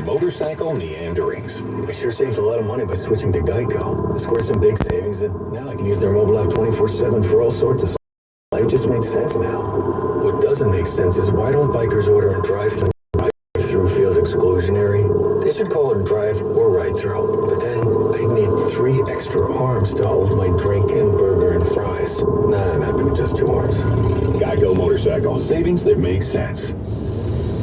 Motorcycle meanderings. I sure saved a lot of money by switching to Geico. I scored some big savings, and now I can use their mobile app 24/7 for all sorts of stuff. Life just makes sense now. What doesn't make sense is why don't bikers order and drive-through feels exclusionary? They should call it drive or ride-through. But then I'd need 3 extra arms to hold my drink and burger and fries. Nah, I'm happy with just 2 arms. Geico Motorcycle. Savings that make sense.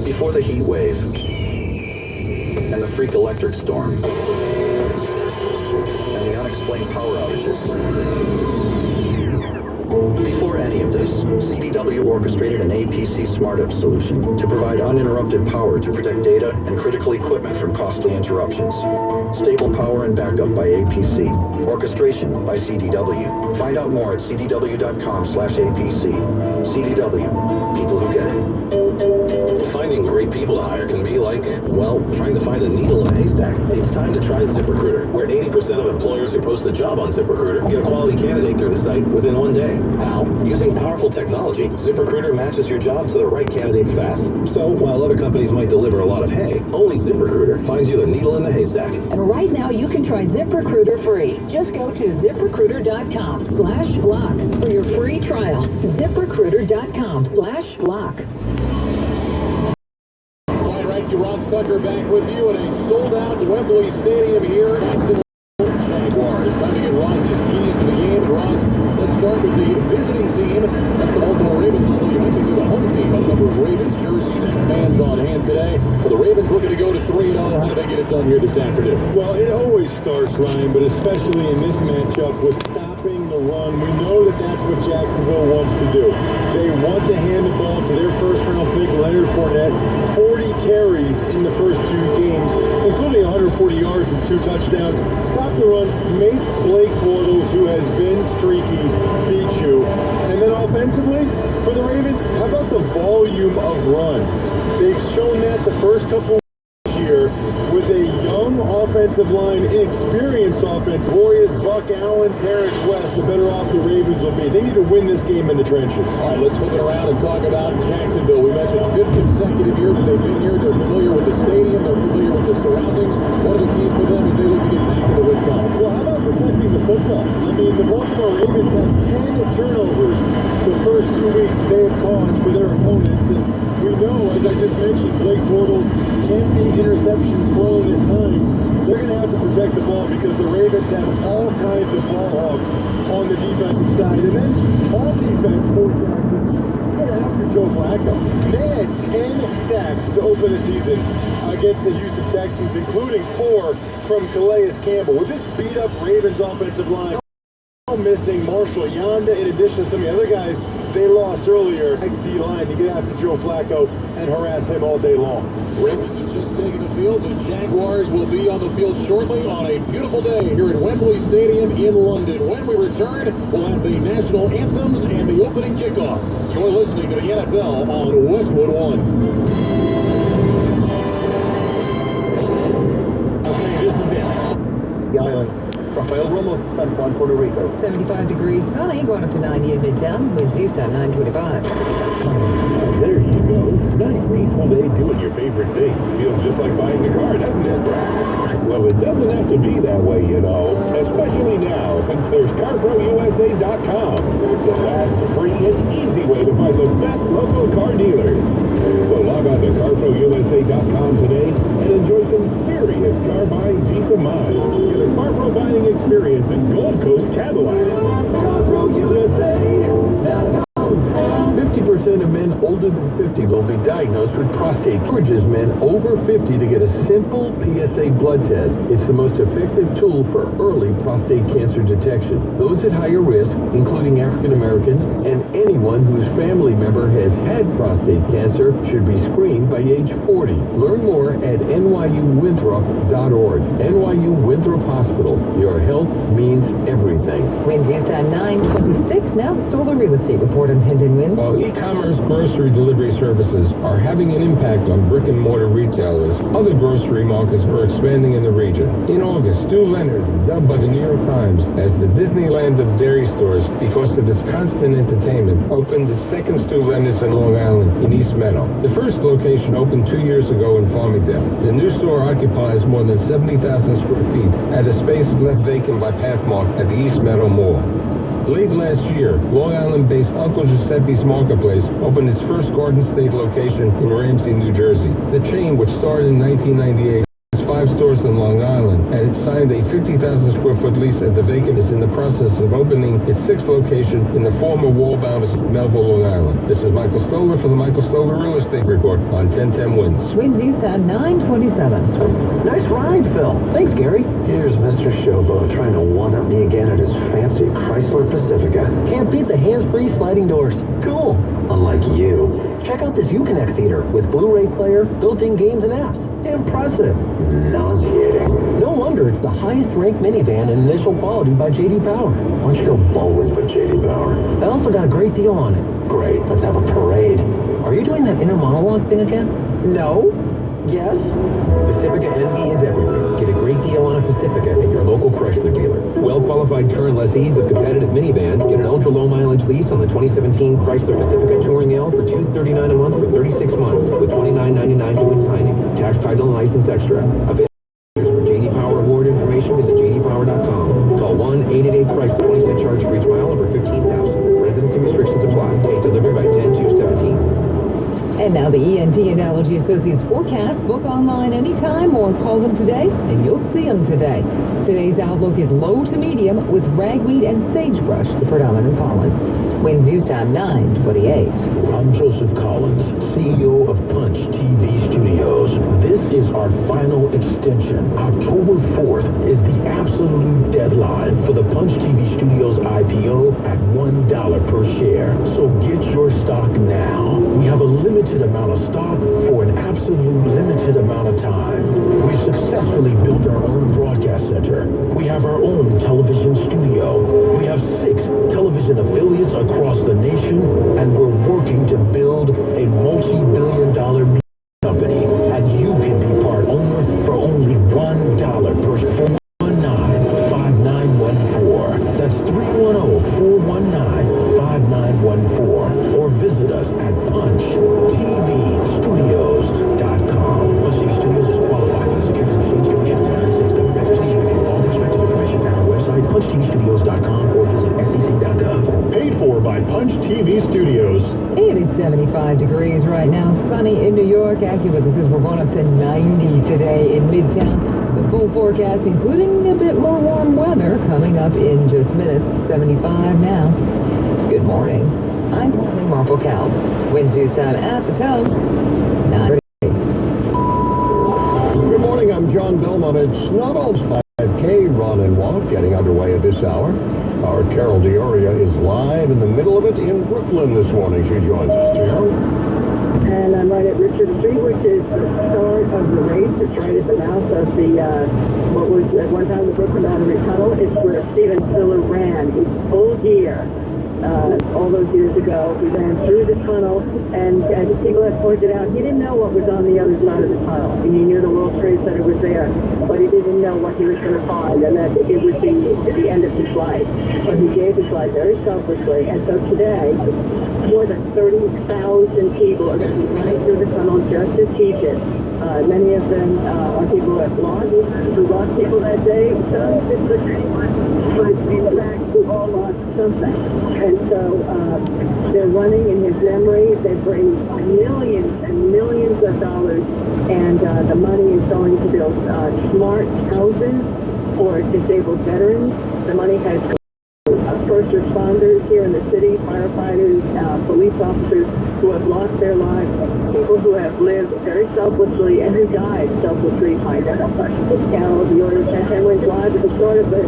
Before the heat wave and the freak electric storm and the unexplained power outages. Before any of this, CDW orchestrated an APC SmartUp solution to provide uninterrupted power to protect data and critical equipment from costly interruptions. Stable power and backup by APC. Orchestration by CDW. Find out more at cdw.com/APC. CDW. People who get it. Finding great people to hire can be like, well, trying to find a needle in a haystack. It's time to try ZipRecruiter, where 80% of employers who post a job on ZipRecruiter get a quality candidate through the site within 1 day. How? Using powerful technology, ZipRecruiter matches your job to the right candidates fast. So, while other companies might deliver a lot of hay, only ZipRecruiter finds you the needle in the haystack. And right now, you can try ZipRecruiter free. Just go to ZipRecruiter.com/block for your free trial. ZipRecruiter.com/block. Ross Tucker back with you at a sold-out Wembley Stadium here in Jaguars. Time to get Ross's keys to the game. Ross, let's start with the visiting team. That's the Baltimore Ravens, although you mentioned there's a home team. A number of Ravens jerseys and fans on hand today. For the Ravens looking to go to 3-0, how do they get it done here this afternoon? Well, it always starts, Ryan, but especially in this matchup with stopping the run. We know that that's what Jacksonville wants to do. They want to hand the ball to their first-round pick, Leonard Fournette. 40 carries in the first 2 games, including 140 yards and 2 touchdowns. Stop the run, make Blake Bortles, who has been streaky, beat you. And then offensively, for the Ravens, how about the volume of runs? They've shown that the first couple year with a young offensive line, inexperienced offense. Glorious Buck Allen, Terrence West, the better off the Ravens will be. They need to win this game in the trenches. All right, let's flip it around and talk about Jacksonville. We mentioned 5th consecutive year that they've been here. They're familiar with the stadium. They're familiar with the surroundings. What are the keys for them as they look to get back to the win column? Well, how about protecting the football? I mean, the Baltimore Ravens have 10 turnovers the first 2 weeks they have caused for their opponents. And we know, as I just mentioned, Blake Bortles can be interception prone at times. They're going to have to protect the ball because the Ravens have all kinds of ball hawks on the defensive side. And then on defense for Jackson, get after Joe Flacco. They had 10 sacks to open the season against the Houston Texans, including 4 from Calais Campbell. With this beat-up Ravens offensive line, missing Marshall Yanda, in addition to some of the other guys they lost earlier, XD line to get after Joe Flacco and harass him all day long. Ravens have just taken the field. The Jaguars will be on the field shortly on a beautiful day here at Wembley Stadium in London. When we return, we'll have the national anthems and the opening kickoff. You're listening to the NFL on Westwood One. Okay, this is it. The island. Rafael Ramos, San Juan, Puerto Rico. 75 degrees sunny, going up to 90 in Midtown. Winds east time 925. There you go. Nice peaceful day doing your favorite thing. Feels just like buying a car, doesn't it? Well, it doesn't have to be that way, you know. Especially now, since there's CarProUSA.com. The fast, free, and easy way to find the best local car dealers. So log on to CarProUSA.com today and enjoy some serious car buying peace of mind. Get a CarPro buying experience in Gold Coast Cadillac. CarProUSA.com. 50% of men older than 50 will be diagnosed with prostate. Encourages men over 50 to get a simple PSA blood test. It's the most effective tool for early prostate cancer detection. Those at higher risk, including African Americans and anyone whose family member has had prostate cancer, should be screened by age 40. Learn more at nyuwinthrop.org. NYU Winthrop Hospital. Your health means everything. Winds east time 926. Now the Solar Real Estate Report on 10 winds. While e-commerce grocery delivery services are having an impact on brick-and-mortar retailers, other grocery markets are expanding in the region. In August, Stu Leonard, dubbed by the New York Times as the Disneyland of dairy stores because of its constant entertainment, opened the second Stu Leonard's in Long Island in East Meadow. The first location opened 2 years ago in Farmingdale. The new store occupies more than 70,000 square feet at a space left vacant by Pathmark at the East Meadow Mall. Late last year, Long Island-based Uncle Giuseppe's Marketplace opened its first Garden State location in Ramsey, New Jersey. The chain, which started in 1998, has 5 stores in Long Island, and it signed a 50,000 square foot lease at the vacant is in the process of opening its 6th location in the former wall-bound Melville, Long Island. This is Michael Stoller for the Michael Stoller Real Estate Report on 1010 Wins. Winds East time 927. Nice ride, Phil. Thanks, Gary. Here's Mr. Showboat trying to one-up me again at his fancy Chrysler Pacifica. Can't beat the hands-free sliding doors. Cool. Unlike you. Check out this Uconnect theater with Blu-ray player, built-in games and apps. Impressive. Nauseating. No wonder it's the highest-ranked minivan in initial quality by J.D. Power. Why don't you go bowling with J.D. Power? I also got a great deal on it. Great. Let's have a parade. Are you doing that inner monologue thing again? No. Yes. Pacifica NV is everywhere. Get a great deal on a Pacifica at your local Chrysler dealer. Well-qualified current lessees of competitive minivans get an ultra-low mileage lease on the 2017 Chrysler Pacifica Touring L for $239 a month for 36 months with $29.99 due in signing. Tax, title, and license extra. Available for J.D. Power award information. Visit jdpower.com. Call 1-888-CHRYSLER. 20-cent charge for each mile over 15,000. Residency restrictions apply. Take delivery by 10/2/17. And now the ENT and Allergy Associates forecast. Book online anytime or call them today, and you'll see them today. Today's outlook is low to medium with ragweed and sagebrush, the predominant pollen. Winds use time 928. I'm Joseph Collins, CEO of Punch TV Studios. This is our final extension. October 4th is the absolute deadline for the Punch TV Studios IPO at $1 per share. So get your stock now. We have a limited amount of stock for an absolute limited amount of time. We've successfully built our own broadcast center. We have our own television studio. We have 6 television affiliates across the nation, and we're working to build a multi-billion-dollar media company, and you can be part owner for only $1 per share. 419-5914. That's 310-419-5914. Or visit us at punchtvstudios.com. Punch TV Studios is qualified by the Securities and Exchange Commission of the United States government. Please review all prospective information at our website, punchtvstudios.com, or visit sec.gov. Paid for by Punch TV Studios. It is 75 degrees right now, sunny in New York. AccuWeather says we're going up to 90 today in Midtown. The full forecast, including a bit more warm weather, coming up in just minutes. 75 now. Good morning. I'm Courtney Marple Cal. Winds use time at the toe. 9:38. Good morning, I'm John Belmont. It's not all 5K run and walk getting underway at this hour. Our Carol D'Oria is live in the middle of it in Brooklyn this morning. She joins us. Carol? And I'm right at Richard Street, which is the start of the race. It's right at the mouth of the, what was at one time the Brooklyn Battery Tunnel. It's where Steven Stiller ran his full gear. All those years ago, he ran through the tunnel, and as people have pointed out, he didn't know what was on the other side of the tunnel. And he knew the World Trade Center was there, but he didn't know what he was going to find, and that it would be the end of his life. But he gave his life very selflessly, and so today, more than 30,000 people are going to be running through the tunnel just to teach it. Many of them are people who have lost people that day. Some didn't lose anyone, but in fact, we all lost something. And so they're running in his memory. They've raised millions and millions of dollars, and the money is going to build smart houses for disabled veterans. The money has first responders here in the city, firefighters, police officers who have lost their lives, people who have lived very selflessly and who died selflessly by them. Carol D'Oria, 1010 Winds live at the start of the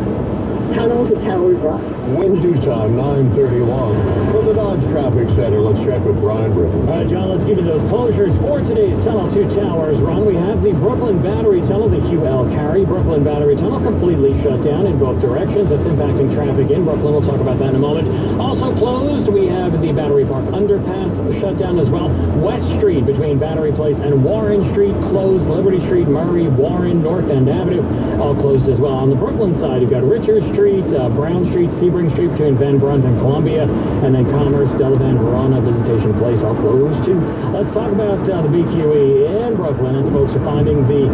tunnel to Towers Rock. Winds due time 9:31. From the Dodge Traffic Center, let's check with Brian Griffin. All right, John, let's give you those closures for today's tunnel to Towers Run. We have the Brooklyn Battery Tunnel, the QL Carry Brooklyn Battery Tunnel, completely shut down in both directions. That's impacting traffic in Brooklyn. We'll talk about that in a moment. Also closed, we have the Battery Park Underpass shut down as well. West Street between Battery Place and Warren Street closed. Liberty Street, Murray, Warren, North End Avenue, all closed as well. On the Brooklyn side, you've got Richard Street, Brown Street, Sebring Street between Van Brunt and Columbia, and then Commerce, Delavan, Verona, Visitation Place all closed too. Let's talk about the BQE in Brooklyn, as folks are finding the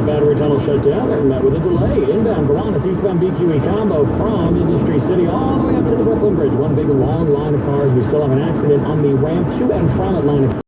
battery tunnel shut down. They're met with a delay. Inbound Gowanus, eastbound BQE combo from Industry City all the way up to the Brooklyn Bridge. One big long line of cars. We still have an accident on the ramp to and from Atlantic.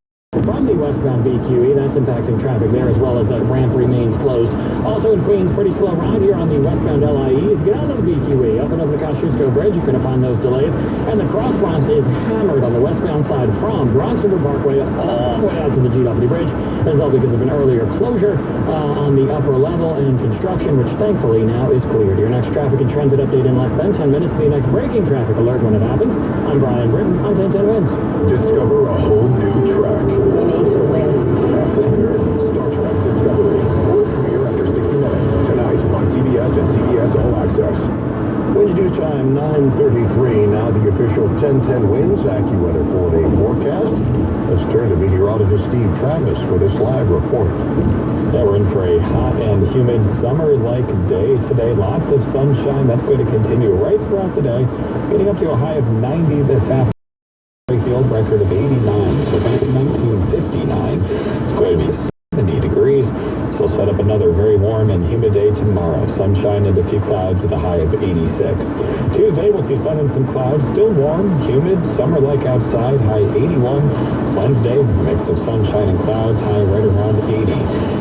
From the westbound BQE, that's impacting traffic there, as well as that ramp remains closed. Also in Queens, pretty slow ride here on the westbound LIEs. Get out of the BQE, up and over the Kosciuszko Bridge, you're going to find those delays. And the Cross Bronx is hammered on the westbound side from Bronx River Parkway all the way out to the GW Bridge. This is all because of an earlier closure on the upper level and construction, which thankfully now is cleared. Your next traffic and transit update in less than 10 minutes. The next breaking traffic alert when it happens. I'm Brian Britton on 1010 Wins. Discover a whole new track. We need to win. Star Trek Discovery. World premiere after 60 minutes. Tonight on CBS and CBS All Access. Wednesday time, 9:33. Now the official 1010 Wins AccuWeather 4-day forecast. Let's turn to meteorologist Steve Travis for this live report. Yeah, we're in for a hot and humid summer-like day today. Lots of sunshine. That's going to continue right throughout the day. Getting up to a high of 90 this afternoon. The old record of 89. So back in 1959, it's going to be 70 degrees. So we'll set up another very warm and humid day tomorrow. Sunshine and a few clouds with a high of 86. Tuesday, we'll see sun and some clouds. Still warm, humid, summer-like outside, high 81. Wednesday, mix of sunshine and clouds, high right around 80.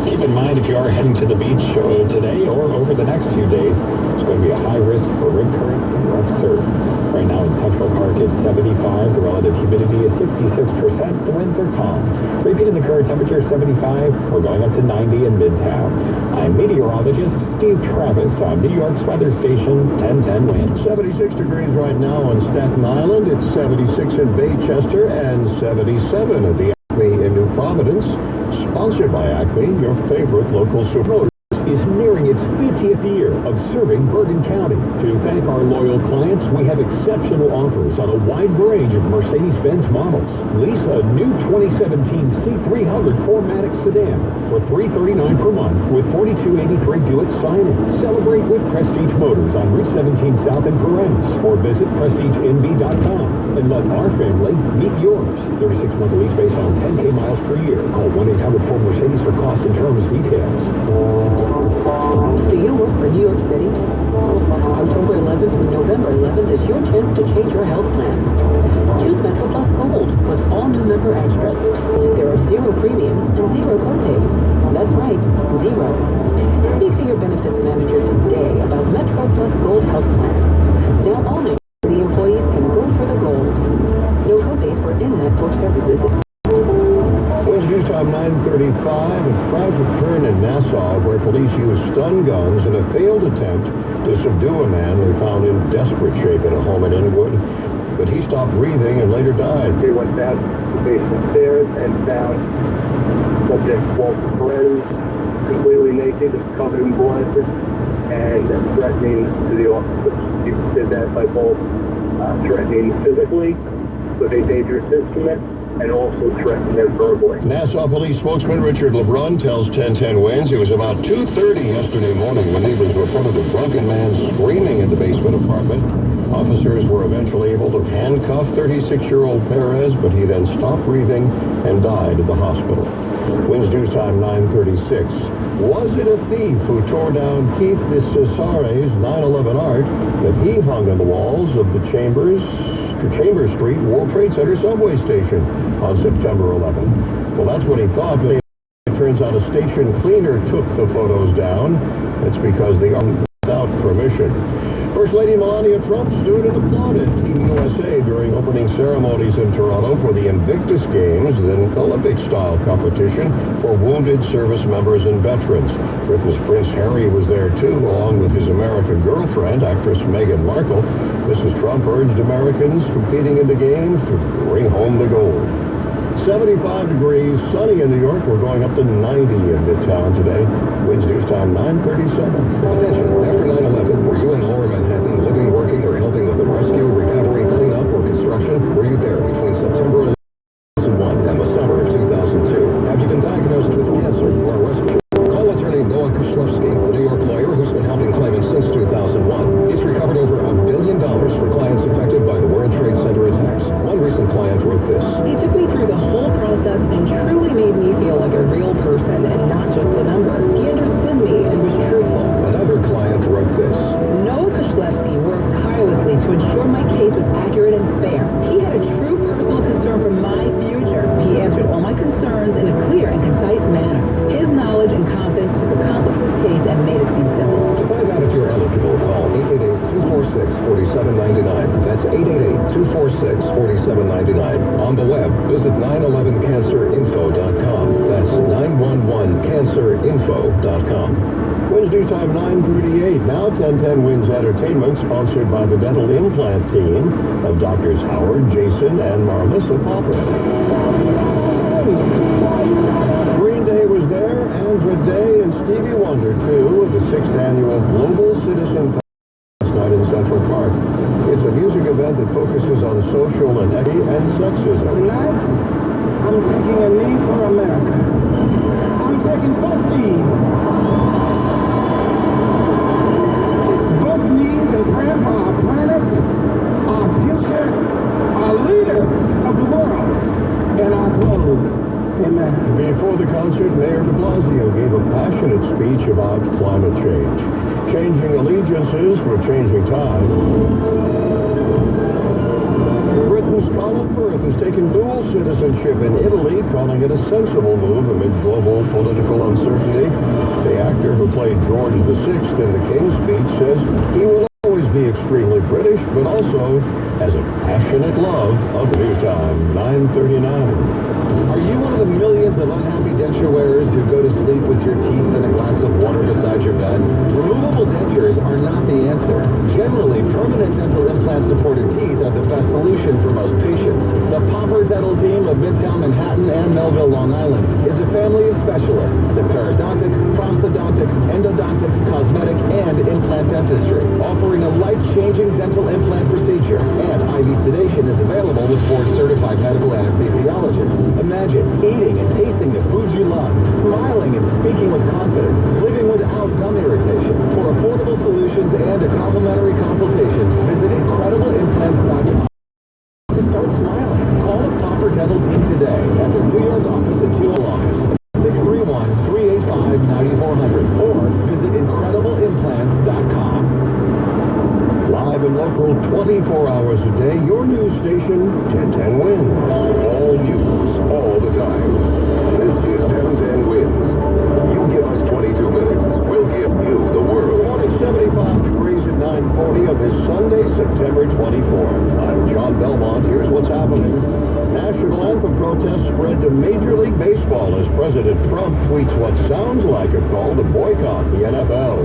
Keep in mind, if you are heading to the beach today or over the next few days, it's going to be a high risk for rip currents and rough surf. Right now in Central Park, it's 75. The relative humidity is 66%. The winds are calm. Repeating the current temperature, 75. We're going up to 90 in Midtown. I'm meteorologist Steve Travis on New York's weather station, 1010 Winds. 76 degrees right now on Staten Island. It's 76 in Baychester and 77 at the Acme in New Providence. Sponsored by Acme, your favorite local supermarket. Is nearing its 50th year of serving Bergen County. To thank our loyal clients, we have exceptional offers on a wide range of Mercedes-Benz models. Lease a new 2017 C300 4MATIC sedan for $339 per month with $42.83 due at signing. Celebrate with Prestige Motors on Route 17 South in Perez, or visit PrestigeNB.com and let our family meet yours. 36-month lease based on 10K miles per year. Call 1-800-4Mercedes for cost and terms details. Do you work for New York City? October 11th through November 11th is your chance to change your health plan. Choose Metro Plus Gold with all new member extras. There are 0 premiums and 0 copays. That's right, 0. Speak to your benefits manager today about Metro Plus Gold health plan. Now all New York City employees can go for the gold. No copays for in-network services. Wednesday time, 9:35. A tragic turn in Nassau where police used stun guns in a failed attempt to subdue a man they found in desperate shape at a home in Inwood. But he stopped breathing and later died. They went down the basement stairs and found subject Walter Perez, completely naked, covered in blood, and threatening to the officers. He did that by both threatening physically with a dangerous instrument and also threatening them verbally. Nassau Police spokesman Richard LeBrun tells 1010 Winds it was about 2:30 yesterday morning when neighbors reported a drunken man screaming in the basement apartment. Officers were eventually able to handcuff 36-year-old Perez, but he then stopped breathing and died at the hospital. Winds News Time 9:36. Was it a thief who tore down Keith de Cesare's 9/11 art that he hung on the walls of the Chambers Street World Trade Center subway station on September 11th? Well, that's what he thought, but it turns out a station cleaner took the photos down. That's because they are without permission. First Lady Melania Trump stood and applauded Team USA during opening ceremonies in Toronto for the Invictus Games, an Olympic-style competition for wounded service members and veterans. Britain's Prince Harry was there too, along with his American girlfriend, actress Meghan Markle. Mrs. Trump urged Americans competing in the games to bring home the gold. 75 degrees, sunny in New York. We're going up to 90 in Midtown today. Winds News Time 9:37. Attention, after 9/11, were you in Lower Manhattan living, working, or helping with the rescue, recovery, cleanup, or construction? Were you there between September 2001 and the summer of 2002? Have you been diagnosed with cancer or a respiratory? Call attorney Noah Koslowski, the New York lawyer who's been helping claimants since 2001. He's web, visit 911cancerinfo.com. That's 911cancerinfo.com. Wednesday time 9:38. Now 1010 Wins Entertainment, sponsored by the dental implant team of Doctors Howard, Jason, and Marlissa Popper. Green Day was there, Andra Day, and Stevie Wonder, too, at the 6th Annual Global Citizen last night in Central Park. It's a music event that focuses on social and equity and sexism. Tonight, I'm taking a knee for America. I'm taking both knees. Both knees and praying for our planet, our future, our leader of the world, and our globe. Amen. Before the concert, Mayor de Blasio gave a passionate speech about climate change. Changing allegiances for changing times. Britain's Colin Firth has taken dual citizenship in Italy, calling it a sensible move amid global political uncertainty. The actor who played George VI in the King's Speech says he will always be extremely British, but also has a passionate love of news time, 9:39. Are you one of the millions of unhappy denture wearers who go to sleep with your teeth in a glass of water beside your bed? Removable dentures are not the answer. Generally, permanent dental implant-supported teeth are the best solution for most patients. The Popper Dental Team of Midtown Manhattan and Melville, Long Island, is a family of specialists in periodontics, prosthodontics, endodontics, cosmetic, and implant dentistry, offering a life-changing dental implant procedure, and IV sedation is available with board-certified medical anesthesiologists. Imagine eating and tasting the foods you love, smiling and speaking with confidence, living without gum irritation. For affordable solutions and a complimentary consultation, visit IncredibleImplants.com. To start smiling, call the Popper Dental Team today at their New York office at 2 office, 631-385-9400, or visit IncredibleImplants.com. Live and local, 24 hours a day, your news station, 1010 Wins. All news, all the time. This is 1010 Wins. You give us 22 minutes, we'll give you the world. Morning, 75 degrees at 9:40 on this Sunday, September 24th. I'm John Belmont. Here's what's happening. National anthem protests spread to Major League Baseball as President Trump tweets what sounds like a call to boycott the NFL.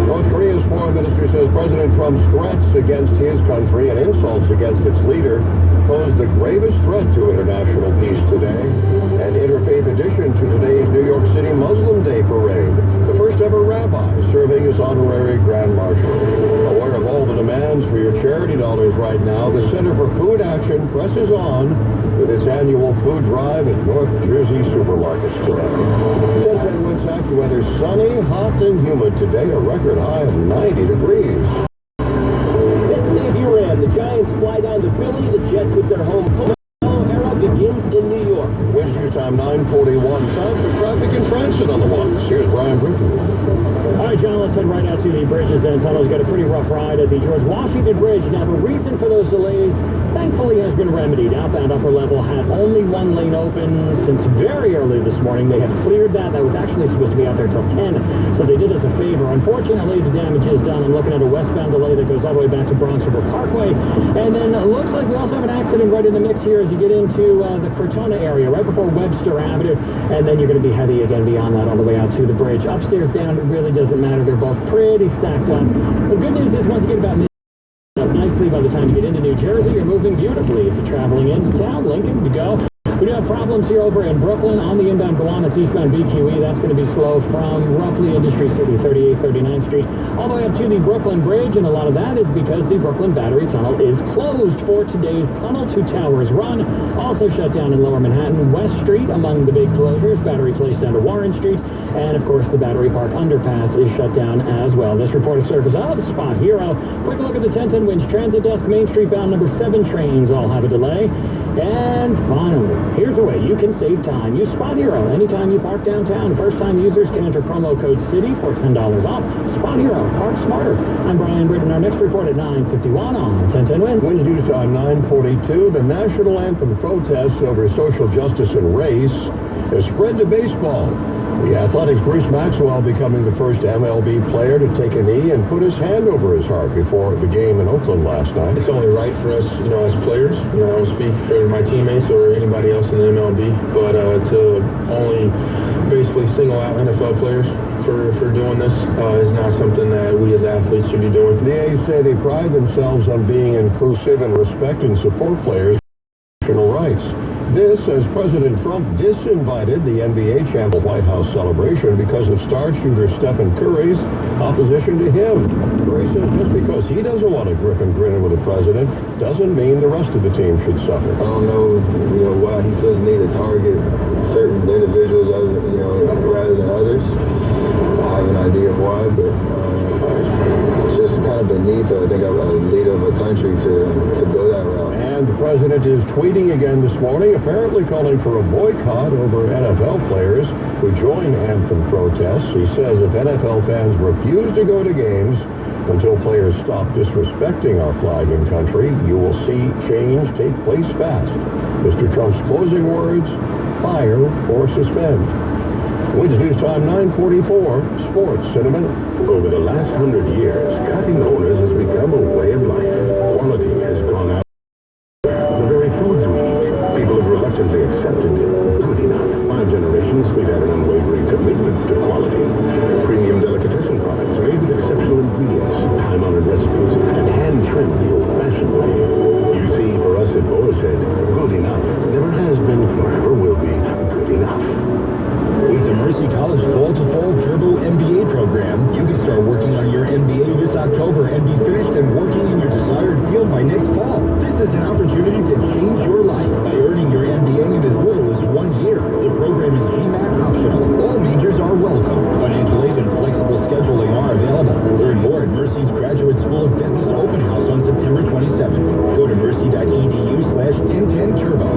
North Korea's foreign minister says President Trump's threats against his country and insults against its leader pose the gravest threat to international peace today. An interfaith addition to today's New York City Muslim Day parade. The first ever rabbi serving as honorary Grand Marshal. Aware of all the demands for your charity dollars right now, the Center for Food Action presses on with its annual food drive at North Jersey supermarkets today. 1010 Wins AccuWeather, sunny, hot, and humid today, a record high of 90 degrees. If you're in, the Giants fly down to Philly, the Jets with their home era begins in New York. Wednesday time 9:41. Time for traffic and transit on the ones. Here's Brian Britton. All right, John, let's head right out to the bridges and tunnels. Got a pretty rough ride at the George Washington Bridge. Now, the reason for those delays, thankfully, has been remedied. Outbound upper level had only one lane open since very early this morning. They have cleared that. That was actually supposed to be out there till 10, so they did us a favor. Unfortunately, the damage is done. I'm looking at a westbound delay that goes all the way back to Bronx River Parkway. And then it looks like we also have an accident right in the mix here as you get into the Crotona area, right before Webster Avenue. And then you're going to be heavy again beyond that all the way out to the bridge. Upstairs, down, it really doesn't matter. They're both pretty stacked up. The good news is once you get about up nicely by the time you get into New Jersey, you're moving beautifully. If you're traveling into town, Lincoln, to go. We do have problems here over in Brooklyn on the inbound Gowanus eastbound BQE. That's going to be slow from roughly Industry City, 38th, 39th Street, all the way up to the Brooklyn Bridge, and a lot of that is because the Brooklyn Battery Tunnel is closed for today's Tunnel to Towers run. Also shut down in Lower Manhattan, West Street among the big closures. Battery Place down to Warren Street, and of course the Battery Park Underpass is shut down as well. This report is service of Spot Hero. Quick look at the 1010 Winds Transit Desk. Main Street bound number 7 trains all have a delay. And finally, here's a way you can save time. Use Spot Hero anytime you park downtown. First-time users can enter promo code CITY for $10 off. Spot Hero, park smarter. I'm Brian Britton. Our next report at 9:51 on 1010 Wins. Wins news time 9:42. The national anthem protests over social justice and race has spread to baseball. The Athletics' Bruce Maxwell becoming the first MLB player to take a knee and put his hand over his heart before the game in Oakland last night. It's only right for us, as players. I don't speak for my teammates or anybody else in the MLB, but to only basically single out NFL players for doing this is not something that we as athletes should be doing. The A's say they pride themselves on being inclusive and respect and support players' rights. This as President Trump disinvited the NBA champ White House celebration because of star shooter Stephen Curry's opposition to him. Curry says just because he doesn't want to grip and grin with the president doesn't mean the rest of the team should suffer. I don't know, why he feels the need to target certain individuals, rather than others. I have an idea of why, but it's just kind of beneath, I think, a leader of a country to go that route. And the president is tweeting again this morning, apparently calling for a boycott over NFL players who join anthem protests. He says if NFL fans refuse to go to games until players stop disrespecting our flag and country, you will see change take place fast. Mr. Trump's closing words, fire or suspend. Winds News Time 9:44, Sports Cinnamon. Over the last 100 years, cutting corners has become a way of life. Quality has gone out. The very foods we eat, people have reluctantly accepted good enough. 5 generations, we've had an unwavering commitment to quality. Premium delicatessen products made with exceptional ingredients, time-honored recipes, and hand-trimmed the old-fashioned way. You see, for us at Boar's Head, good enough never has been, nor ever will be, good enough. With the Mercy College Fall-to-Fall Turbo MBA program, you can start working on your MBA this October and be finished and working in your desired field by next fall. This is an opportunity to change your life by earning your MBA in as little as 1 year. The program is GMAT optional. All majors are welcome. Financial aid and flexible scheduling are available. Learn more at Mercy's Graduate School of Business Open House on September 27th. Go to mercy.edu/1010turbo.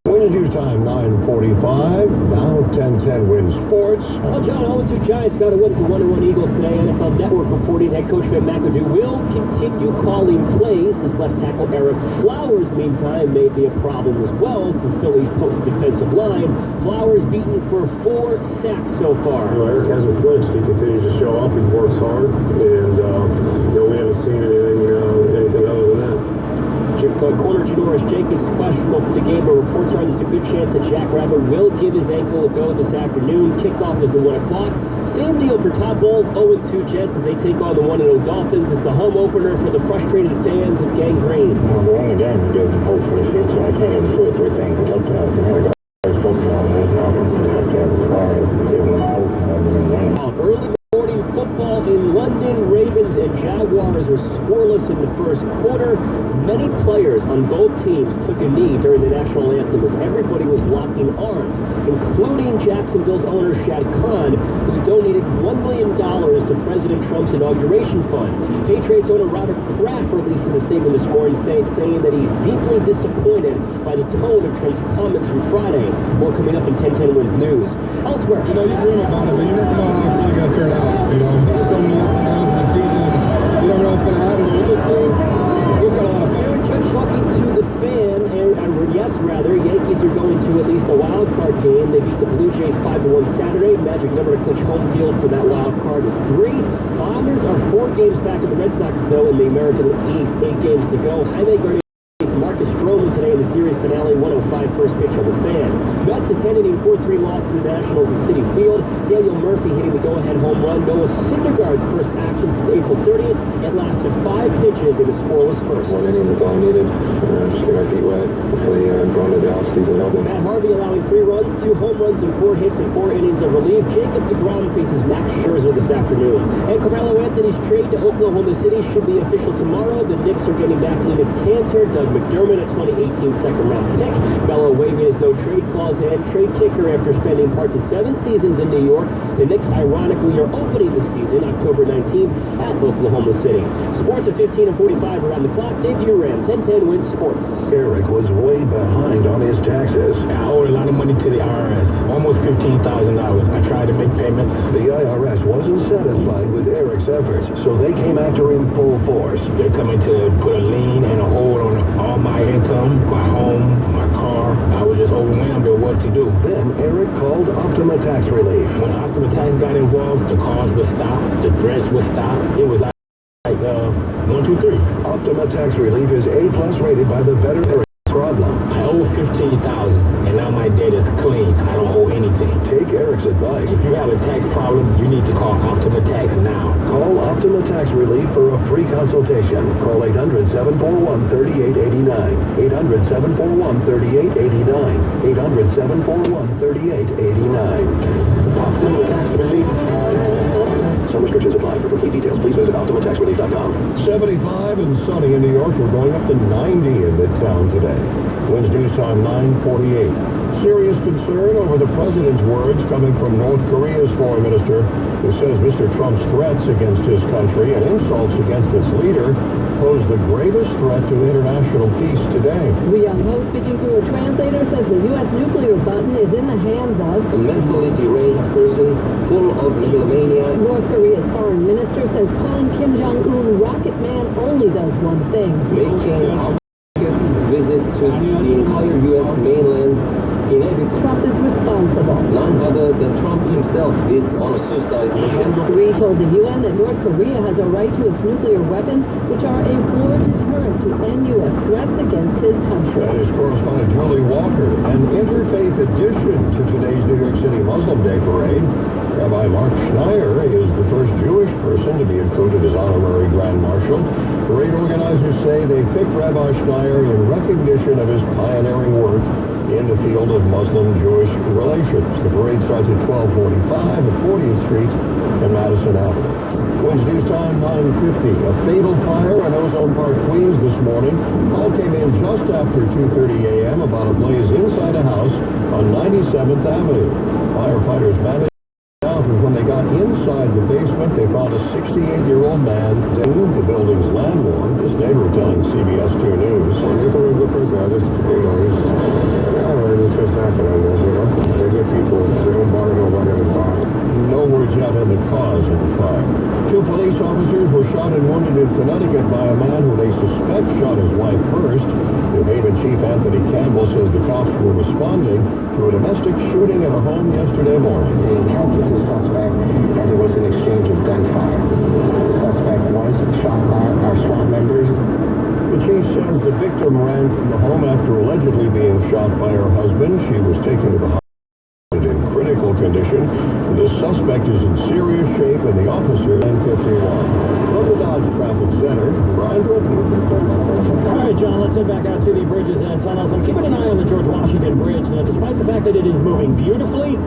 Winds News Time 9:45, now 10:10 Win Sports. Well, John, 0-2 Giants got a win with the 1-1 Eagles today. NFL Network reporting head coach Ben McAdoo will continue calling plays. His left tackle Eric Flowers, meantime, may be a problem as well for Philly's potent defensive line. Flowers beaten for 4 sacks so far. Eric hasn't flinched. He continues to show up. He works hard, and we haven't seen anything other than that. Corner Janoris Jenkins is questionable for the game, but reports are there's a good chance that Jack Rabbit will give his ankle a go this afternoon. Kickoff is at 1 o'clock. Same deal for Top Bowls, 0-2 Jets as they take on the 1-0 Dolphins. It's the home opener for the frustrated fans of Gang Green. Well, the only game we gave them hope for this year, so I can't even 2 or 3 things. It's up to us. Guys focusing on this now. As far as giving them hope. Early morning football in London. Ravens and Jaguars were scoreless in the first quarter. Many players on both teams took a knee during the national anthem as everybody was locking arms, including Jacksonville's owner Shad Khan, who donated $1 million to President Trump's inauguration fund. Patriots owner Robert Kraft released a statement this morning saying that he's deeply disappointed by the tone of Trump's comments from Friday. More coming up in 1010 Wins News. Elsewhere, you dream about it, but you never know how it's really going to turn out. There's so many ups and downs in the season, and you don't know what's going to happen with this team. It's got a lot of fun. Talking to the fan, Yankees are going to at least a wild card game. They beat the Blue Jays 5-1 Saturday. Magic number to clinch home field for that wild card is 3. Bombers are 4 games back of the Red Sox, though, in the American East. 8 games to go. Jaime Garcia Marcus Stroman today in the series finale, 105 first pitch on the fan. Mets a 10-inning 4-3 loss to the Nationals at Citi Field. Daniel Murphy hitting the go-ahead home run. Noah Syndergaard's first action since April 30th. It lasted 5 pitches in a scoreless first. 1 inning is all I needed. Just get our feet wet. Hopefully going to the offseason helping. Matt Harvey allowing 3 runs, 2 home runs, and 4 hits in 4 innings of relief. Jacob deGrom faces Max Scherzer this afternoon. And Carmelo Anthony's trade to Oklahoma City should be official tomorrow. The Knicks are getting back Enes Kanter, Doug McDermott, a 2018 second-round pick. Melo waiving his no-trade clause and trade kicker after spending parts of 7 seasons in New York. The Knicks, ironically, are opening the season October 19th at Oklahoma City. Sports at 15 and 45 around the clock. Dave Uram, 1010 Wins Sports. Eric was way behind on his taxes. I owe a lot of money to the IRS, almost $15,000. I tried to make payments. The IRS wasn't satisfied with Eric's efforts, so they came after him full force. They're coming to put a lien and a hold on all my income, my home, my car, car. I was just overwhelmed at what to do. Then Eric called Optima Tax Relief. When Optima Tax got involved, the cars would stop, the threats would stop. It was like 1, 2, 3. Optima Tax Relief is A+ rated by the Better Eric problem. I owe $15,000, and now my debt is clean. I don't owe anything. Take Eric's advice. If you have a tax problem, you need to call Optima Tax now. Call Optima Tax Relief for a free consultation. Call 800-741-3889. 800-741-3889. 800-741-3889. Optima Tax Relief. Some restrictions apply. For complete details, please visit OptimaTaxRelief.com. 75 and sunny in New York. We're going up to 90 in Midtown today. Winds news time 9:48. Serious concern over the president's words coming from North Korea's foreign minister, who says Mr. Trump's threats against his country and insults against its leader pose the gravest threat to international peace today. Ri Young-ho, speaking through a translator, says the U.S. nuclear button is in the hands of a mentally deranged person full of megalomania. North Korea's foreign minister says calling Kim Jong-un Rocket Man only does one thing: making our visit to the entire U.S. mainland inevitable. Trump is responsible. None other than Trump himself is on a suicide mission. Ri told the UN that North Korea has a right to its nuclear weapons, which are a war deterrent to end U.S. threats against his country. That is correspondent Julie Walker. An interfaith addition to today's New York City Muslim Day parade. Rabbi Mark Schneier is the first Jewish person to be included as honorary Grand Marshal. Parade organizers say they picked Rabbi Schneier in recognition of his pioneering work in the field of Muslim-Jewish relations. The parade starts at 12:45 at 40th Street and Madison Avenue. Winds news time 9:50. A fatal fire in Ozone Park, Queens this morning. Call came in just after 2:30 a.m. about a blaze inside a house on 97th Avenue. Firefighters managed out, and when they got inside the basement, they found a 68-year-old man dead in the building's landlord. This neighbor telling CBS 2 News. He's a really good person. I just, I don't know, it's just happening, They're good people. They don't bother nobody in the bar. No words yet on the cause of the fire. 2 police officers were shot and wounded in Connecticut by a man who they suspect shot his wife first. New Haven Chief Anthony Campbell says the cops were responding to a domestic shooting at a home yesterday morning. They encountered the suspect and there was an exchange of gunfire. The suspect was shot by our SWAT members. The chief says the victim ran from the home after allegedly being shot by her husband. She was taken to the hospital in critical condition. The suspect is in serious shape and the officer 10:51. From the Dodge Traffic Center, Brian Britton. All right, John, let's head back out to the bridges and tunnels. I'm keeping an eye on the George Washington Bridge. Now, despite the fact that it is moving beautifully,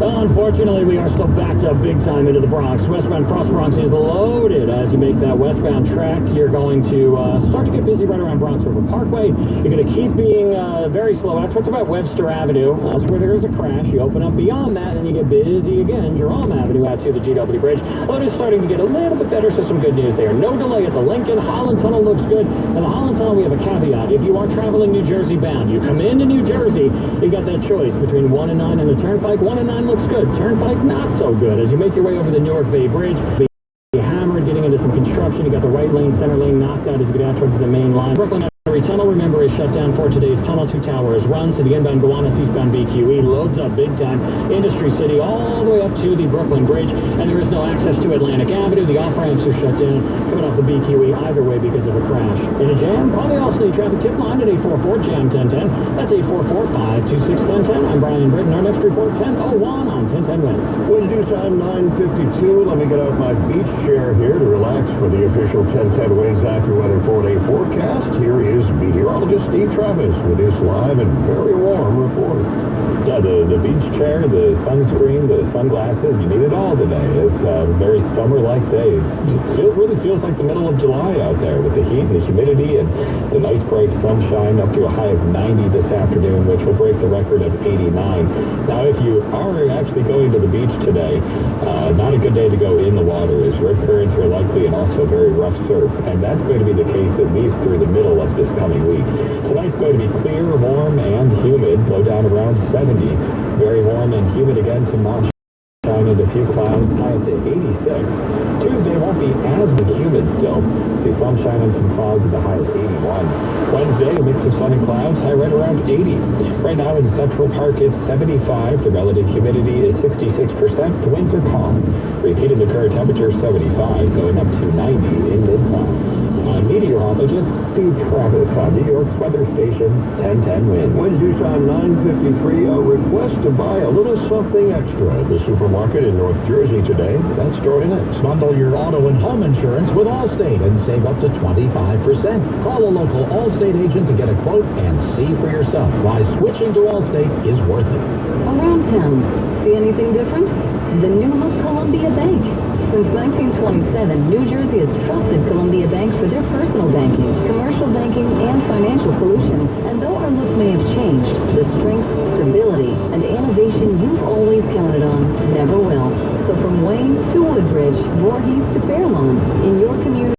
unfortunately, we are still backed up big time into the Bronx. Westbound Cross Bronx is loaded. As you make that westbound track, you're going to start to get busy right around Bronx River Parkway. You're going to keep being very slow out towards about Webster Avenue. That's where there is a crash. You open up beyond that, and you get busy again. Jerome Avenue out to the GW Bridge. Load is starting to get a little bit better, so some good news there. No delay at the Lincoln. Holland Tunnel looks good. And the Holland Tunnel, we have a caveat. If you are traveling New Jersey bound, you come into New Jersey, you got that choice between 1 and 9 and the Turnpike. 1 and 9 looks good. Turnpike not so good. As you make your way over the Newark Bay Bridge, be hammered, getting into some construction. You got the right lane, center lane knocked out as you get out towards the main line. Brooklyn Tunnel, remember, is shut down for today's tunnel. 2 towers run, so the inbound Gowanus, eastbound BQE loads up big time. Industry City all the way up to the Brooklyn Bridge, and there is no access to Atlantic Avenue. The off-ramps are shut down coming off the BQE either way because of a crash. In a jam, call the Allstate traffic tip line at 844-JAM-1010. That's 844-526-1010. I'm Brian Britton. Our next report, 10:01 on 1010 Winds. Wind due time 9:52. Let me get out my beach chair here to relax for the official 1010 Winds AccuWeather 4-day forecast. Here is meteorologist Steve Travis with his live and very warm report. Yeah, the beach chair, the sunscreen, the sunglasses, you need it all today. It's very summer-like days. It really feels like the middle of July out there with the heat and the humidity and the nice bright sunshine up to a high of 90 this afternoon, which will break the record of 89. Now, if you are actually going to the beach today, not a good day to go in the water, as rip currents are likely and also very rough surf. And that's going to be the case at least through the middle of this coming week. Tonight's going to be clear, warm, and humid, low down around 70. Very warm and humid again tomorrow. Shine with a few clouds, high up to 86. Tuesday won't be as humid still. See sunshine and some clouds at the high of 81. Wednesday, a mix of sun and clouds, high right around 80. Right now in Central Park, it's 75. The relative humidity is 66%. The winds are calm. Repeating the current temperature, 75, going up to 90 in Midtown. I'm meteorologist Steve Travis on New York's weather station, 1010 Wind. Wind due time 9:53. A request to buy a little something extra at the supermarket in North Jersey today. That story next. Bundle your auto and home insurance with Allstate and save up to 25%. Call a local Allstate agent to get a quote and see for yourself why switching to Allstate is worth it. Around town, see anything different? The new look Columbia Bank. Since 1927, New Jersey has trusted Columbia Bank for their personal banking, commercial banking, and financial solutions. And though our look may have changed, the strength, stability, and innovation you've always counted on never will. So from Wayne to Woodbridge, Voorhees to Fairlawn, in your community,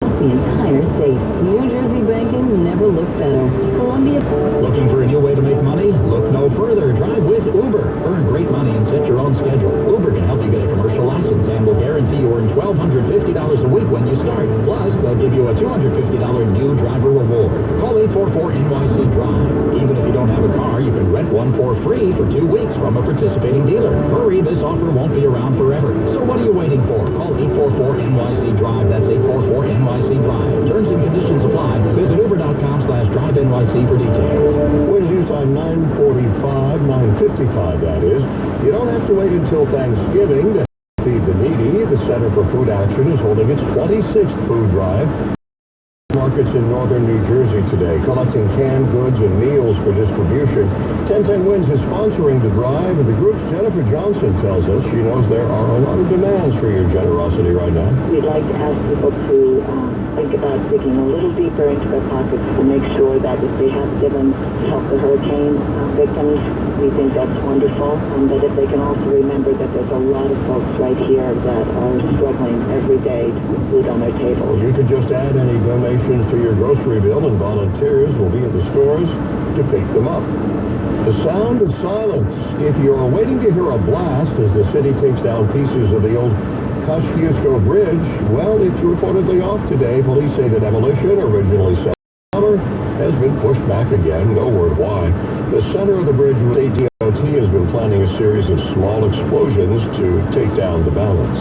the entire state, New Jersey banking never looked better. Columbia. Looking for a new way to make money? Look no further. Drive with Uber. Earn great money and set your own schedule. Uber can help you get a commercial license and will guarantee you earn $1,250 a week when you start. Plus, they'll give you a $250 new driver reward. Call 844-NYC-DRIVE. Even if you don't have a car, you can rent one for free for 2 weeks from a participating dealer. Hurry, this offer won't be around forever. So what are you waiting for? Call 844-NYC-DRIVE. That's 844-NYC-DRIVE. Terms and conditions apply. Visit uber.com/driveNYC for details. Wind due time 9:45, 9:55 that is. You don't have to wait until Thanksgiving to feed the needy. The Center for Food Action is holding its 26th food drive. Markets in northern New Jersey today, collecting canned goods and meals for distribution. 1010 Winds is sponsoring the drive, and the group's Jennifer Johnson tells us she knows there are a lot of demands for your generosity right now. We'd like to ask people to think about digging a little deeper into their pockets to make sure that if they have given to help the hurricane victims, we think that's wonderful. And that if they can also remember that there's a lot of folks right here that are struggling every day to put food on their table. You could just add any donations to your grocery bill, and volunteers will be at the stores to pick them up. The sound of silence. If you're waiting to hear a blast as the city takes down pieces of the old Kosciuszko Bridge, well, it's reportedly off today. Police say the demolition, originally set summer, has been pushed back again. No word why. The center of the bridge, state DOT has been planning a series of small explosions to take down the balance.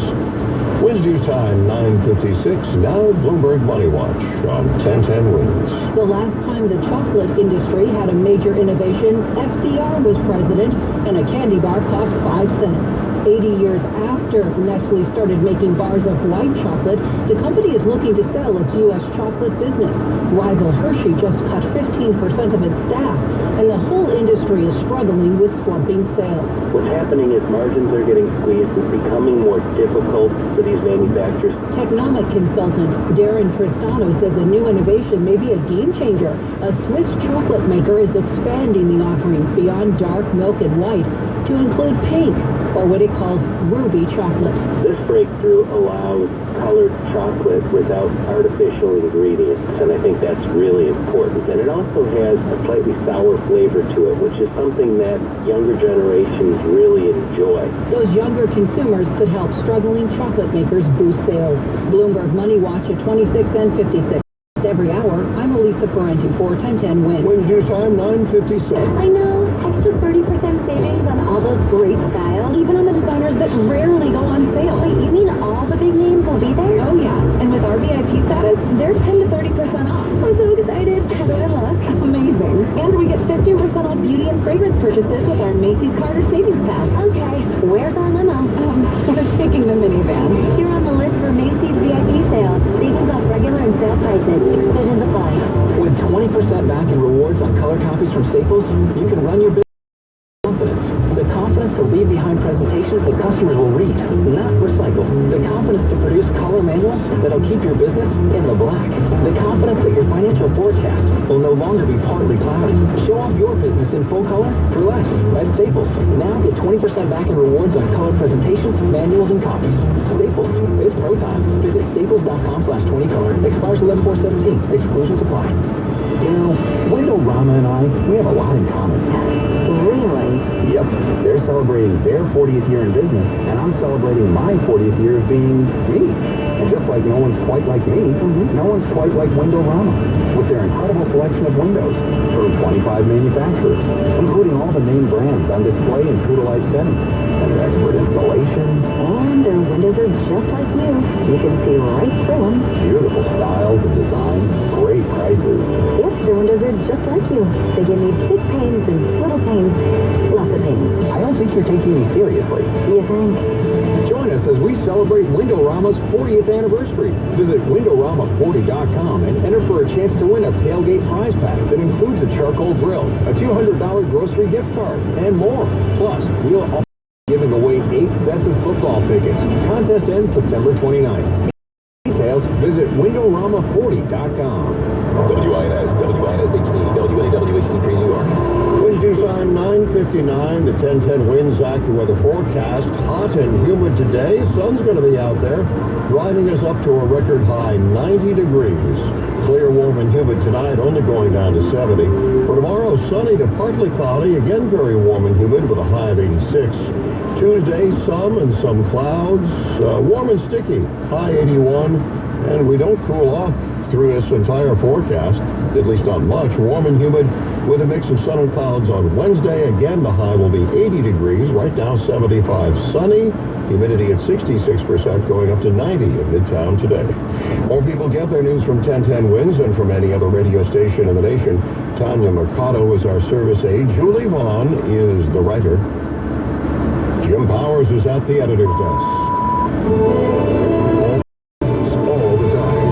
Winds due time 9:56. Now Bloomberg Money Watch on 1010 Winds. The last time the chocolate industry had a major innovation, FDR was president, and a candy bar cost 5 cents. 80 years after Nestle started making bars of white chocolate, the company is looking to sell its U.S. chocolate business. Rival Hershey just cut 15% of its staff, and the whole industry is struggling with slumping sales. What's happening is margins are getting squeezed. It's becoming more difficult for these manufacturers. Technomic consultant Darren Tristano says a new innovation may be a game changer. A Swiss chocolate maker is expanding the offerings beyond dark milk and white to include pink, or what it calls ruby chocolate. This breakthrough allows colored chocolate without artificial ingredients, and I think that's really important. And it also has a slightly sour flavor to it, which is something that younger generations really enjoy. Those younger consumers could help struggling chocolate makers boost sales. Bloomberg Money Watch at 26 and 56. Every hour, I'm Elisa Parenti for 1010 Win. Wind due time 9:57. I know, extra 30% savings on all those great styles, even on the designers that rarely go on sale. Wait, you mean all the big names will be there? Oh yeah, and with our VIP status, they're 10 to 30% off. I'm so excited. How do I look? Amazing. And we get 15% off beauty and fragrance purchases with our Macy's Carter Savings Pass. Okay, where's our limo? We're taking the minivan. You're on the list for Macy's VIP sales. Savings off regular and sale prices. Exclusions apply. With 20% back in rewards on color copies from Staples, you can run your business with confidence. The confidence to leave behind presentations that customers will read, not recycle. The confidence to produce color manuals that'll keep your business in the black. The confidence that your financial forecast will no longer be partly cloudy. Show off your business in full color for less at Staples. Now get 20% back in rewards on color presentations, manuals, and copies. Staples, it's pro time. Visit staples.com/20color. Expires 11/4/17. Exclusions apply. You know, WindowRama and I, we have a lot in common. Really? Yep, they're celebrating their 40th year in business, and I'm celebrating my 40th year of being me. And just like no one's quite like me, no one's quite like WindowRama, with their incredible selection of windows from 25 manufacturers, including all the name brands on display in true to life settings, and their expert installations. And their windows are just like you. You can see right through them. Beautiful styles and designs, great prices. Yep, their windows are just like you. They give me big panes and little panes. Lots of panes. I don't think you're taking me seriously. You think? Join us as we celebrate WindowRama's 40th anniversary. Visit WindowRama40.com and enter for a chance to win a tailgate prize pack that includes a charcoal grill, a $200 grocery gift card, and more. Plus, we'll also be giving away 8 sets of football tickets. Contest ends September 29th. Details, visit WindowRama40.com. WINS HD, WAWHD3 New York. Winds due sign 9:59, the 1010 winds AccuWeather forecast. Hot and humid today. Sun's going to be out there, driving us up to a record high 90 degrees. Clear, warm, and humid tonight, only going down to 70. For tomorrow, sunny to partly cloudy, again very warm and humid with a high of 86. Tuesday, some clouds, warm and sticky, high 81, and we don't cool off through this entire forecast, at least not much. Warm and humid with a mix of sun and clouds on Wednesday. Again, the high will be 80 degrees, right now 75. Sunny, humidity at 66%, going up to 90 in Midtown today. More people get their news from 1010 Winds than from any other radio station in the nation. Tanya Mercado is our service aide. Julie Vaughn is the writer. Jim Powers is at the editor's desk. All the time.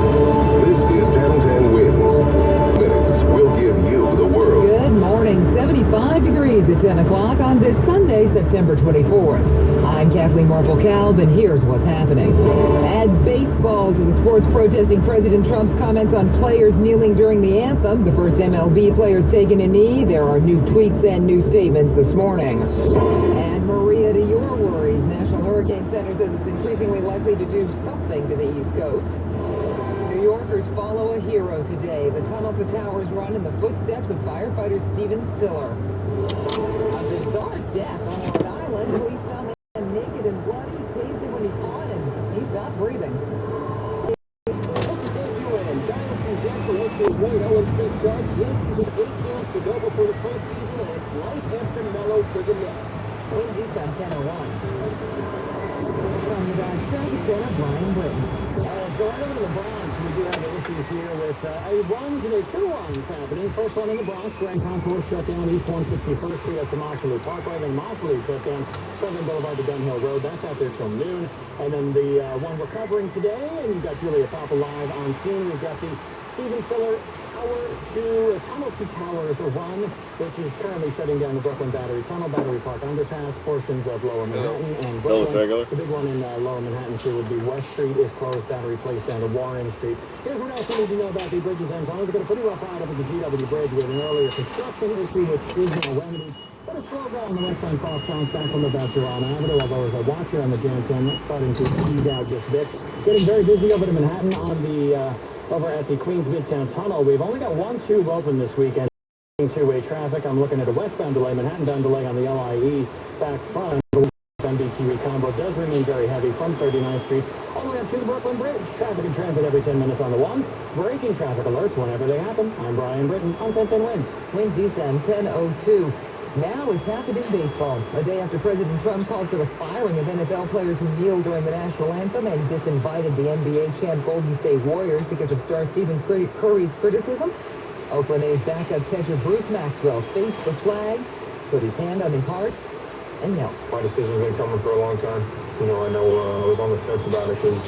This is 1010 Winds. Minutes will give you the world. Good morning. 75 degrees at 10 o'clock on this Sunday, September 24th. I'm Kathleen Marple-Kalb, and here's what's happening. Add baseball to the sports protesting President Trump's comments on players kneeling during the anthem. The first MLB players taking a knee. There are new tweets and new statements this morning. And Maria, to your worries, National Hurricane Center says it's increasingly likely to do something to the East Coast. New Yorkers follow a hero today. The tunnel to towers run in the footsteps of firefighter Steven Stiller. A bizarre death on Long Island. Police found him naked and bloody, tased him when he fought, and he stopped breathing. Lindsay from 1001. From the Traffic Center, Brian Britton. Going over to the Bronx, we do have issues here with a runs and a two runs happening. First one in the Bronx, Grand Concourse shut down East 161st Street up to Moxley Parkway. Then Moxley shut down Southern Boulevard to Gun Hill Road. That's out there till noon. And then the one we're covering today, and you've got Julia Papa live on scene. We've got the Steven Stiller Tunnel to Towers run, which is currently shutting down the Brooklyn Battery Tunnel, Battery Park Underpass, portions of Lower Manhattan, and Brooklyn. The big one in Lower Manhattan, too, would be West Street is closed, Battery Place down to Warren Street. Here's what else you need to know about the bridges and tunnels. We've got a pretty rough ride up at the GW Bridge with an earlier construction issue, which is now remedied. But a slow go on the westbound crossbound back from about WindowRama Avenue, although as I watch here on the Jam 10, that's starting to ease out just a bit. Getting very busy over to Manhattan on the over at the Queens Midtown Tunnel. We've only got one tube open this weekend. Two-way traffic. I'm looking at a westbound delay, Manhattan-bound delay on the LIE back front. MBTV combo does remain very heavy from 39th Street all the way up to the Brooklyn Bridge. Traffic and transit every 10 minutes on the one. Breaking traffic alerts whenever they happen. I'm Brian Britton on 1010 Winds. Winds east on 10:02. Now it's happened in baseball. A day after President Trump called for the firing of NFL players who kneeled during the national anthem and disinvited the NBA champ Golden State Warriors because of star Stephen Curry's criticism, Oakland A's backup catcher Bruce Maxwell faced the flag, put his hand on his heart, and knelt. My decision's been coming for a long time. I know I was on the fence about it because,